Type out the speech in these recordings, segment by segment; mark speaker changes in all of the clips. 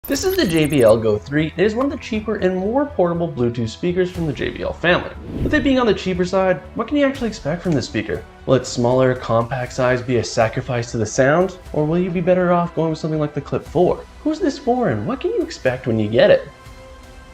Speaker 1: This is the JBL Go 3. It is one of the cheaper and more portable Bluetooth speakers from the JBL family. With it being on the cheaper side, what can you actually expect from this speaker? Will its smaller, compact size be a sacrifice to the sound? Or will you be better off going with something like the Clip 4? Who's this for and what can you expect when you get it?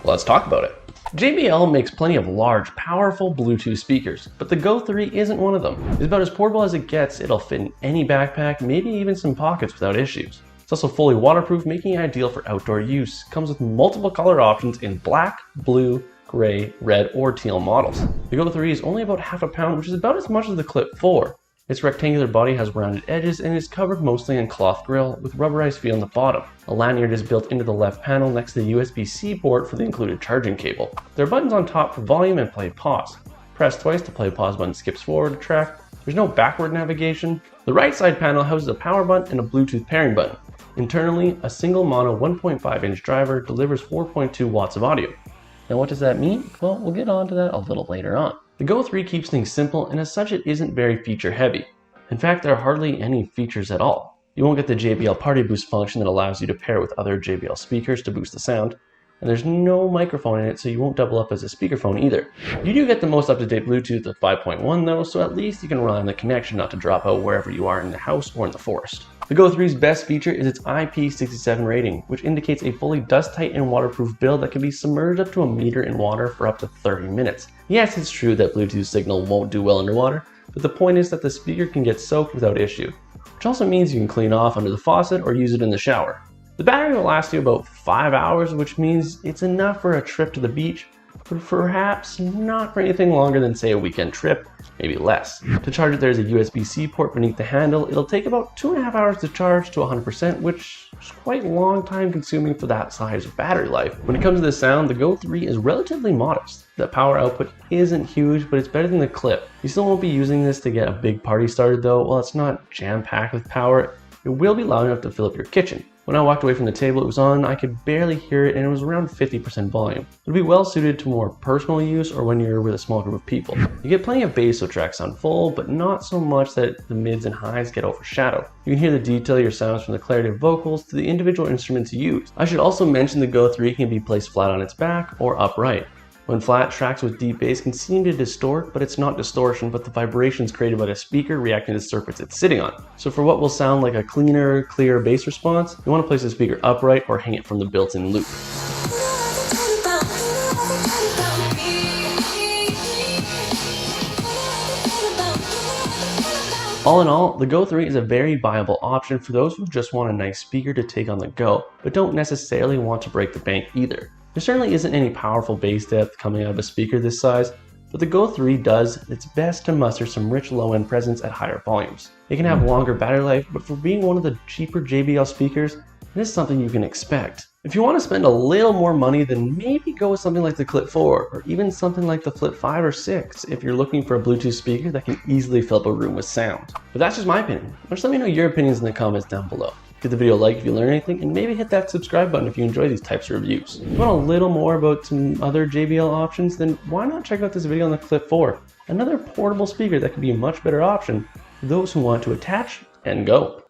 Speaker 1: Let's talk about it. JBL makes plenty of large, powerful Bluetooth speakers, but the Go 3 isn't one of them. It's about as portable as it gets. It'll fit in any backpack, maybe even some pockets without issues. It's also fully waterproof, making it ideal for outdoor use. Comes with multiple color options in black, blue, gray, red, or teal models. The Go 3 is only about half a pound, which is about as much as the Clip 4. Its rectangular body has rounded edges and is covered mostly in cloth grille with rubberized feel on the bottom. A lanyard is built into the left panel next to the USB-C port for the included charging cable. There are buttons on top for volume and play pause. Press twice to play pause button skips forward a track. There's no backward navigation. The right side panel houses a power button and a Bluetooth pairing button. Internally, a single mono 1.5-inch driver delivers 4.2 watts of audio. Now what does that mean? Well, we'll get on to that a little later on. The Go 3 keeps things simple, and as such it isn't very feature heavy. In fact, there are hardly any features at all. You won't get the JBL Party Boost function that allows you to pair with other JBL speakers to boost the sound, and there's no microphone in it, so you won't double up as a speakerphone either. You do get the most up-to-date Bluetooth of 5.1 though, so at least you can rely on the connection not to drop out wherever you are in the house or in the forest. The Go 3's best feature is its IP67 rating, which indicates a fully dust-tight and waterproof build that can be submerged up to a meter in water for up to 30 minutes. Yes, it's true that Bluetooth signal won't do well underwater, but the point is that the speaker can get soaked without issue, which also means you can clean off under the faucet or use it in the shower. The battery will last you about 5 hours, which means it's enough for a trip to the beach, but perhaps not for anything longer than say a weekend trip, maybe less. To charge it, there's a USB-C port beneath the handle. It'll take about 2.5 hours to charge to 100%, which is quite long time consuming for that size of battery life. When it comes to the sound, the Go 3 is relatively modest. The power output isn't huge, but it's better than the Clip. You still won't be using this to get a big party started though. While it's not jam-packed with power, it will be loud enough to fill up your kitchen. When I walked away from the table it was on, I could barely hear it and it was around 50% volume. It would be well suited to more personal use or when you're with a small group of people. You get plenty of bass so tracks sound full, but not so much that the mids and highs get overshadowed. You can hear the detail of your sounds from the clarity of vocals to the individual instruments used. I should also mention the Go 3 can be placed flat on its back or upright. When flat, tracks with deep bass can seem to distort, but it's not distortion, but the vibrations created by the speaker reacting to the surface it's sitting on. So for what will sound like a cleaner, clearer bass response, you want to place the speaker upright or hang it from the built-in loop. All in all, the Go 3 is a very viable option for those who just want a nice speaker to take on the go, but don't necessarily want to break the bank either. There certainly isn't any powerful bass depth coming out of a speaker this size, but the Go 3 does its best to muster some rich low-end presence at higher volumes. It can have longer battery life, but for being one of the cheaper JBL speakers, it is something you can expect. If you want to spend a little more money, then maybe go with something like the Clip 4, or even something like the Flip 5 or 6 if you're looking for a Bluetooth speaker that can easily fill up a room with sound. But that's just my opinion. Just let me know your opinions in the comments down below. Give the video a like if you learned anything, and maybe hit that subscribe button if you enjoy these types of reviews. If you want a little more about some other JBL options, then why not check out this video on the Clip 4, another portable speaker that could be a much better option for those who want to attach and go.